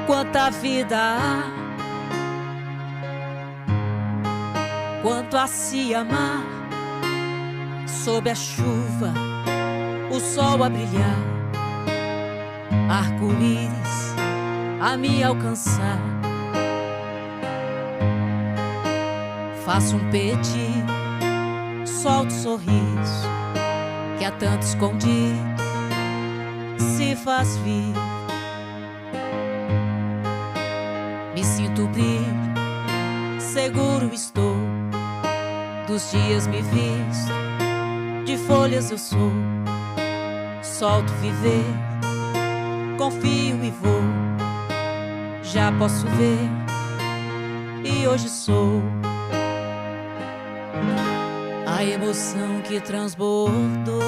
quanta vida há, quanto a se amar. Sob a chuva, o sol a brilhar, arco-íris a me alcançar. Faço um pedido, solto um sorriso que há tanto escondido se faz vir. Me sinto brilho, seguro estou, dos dias me visto, de folhas eu sou. Solto viver, confio e vou. Já posso ver, e hoje sou a emoção que transbordou.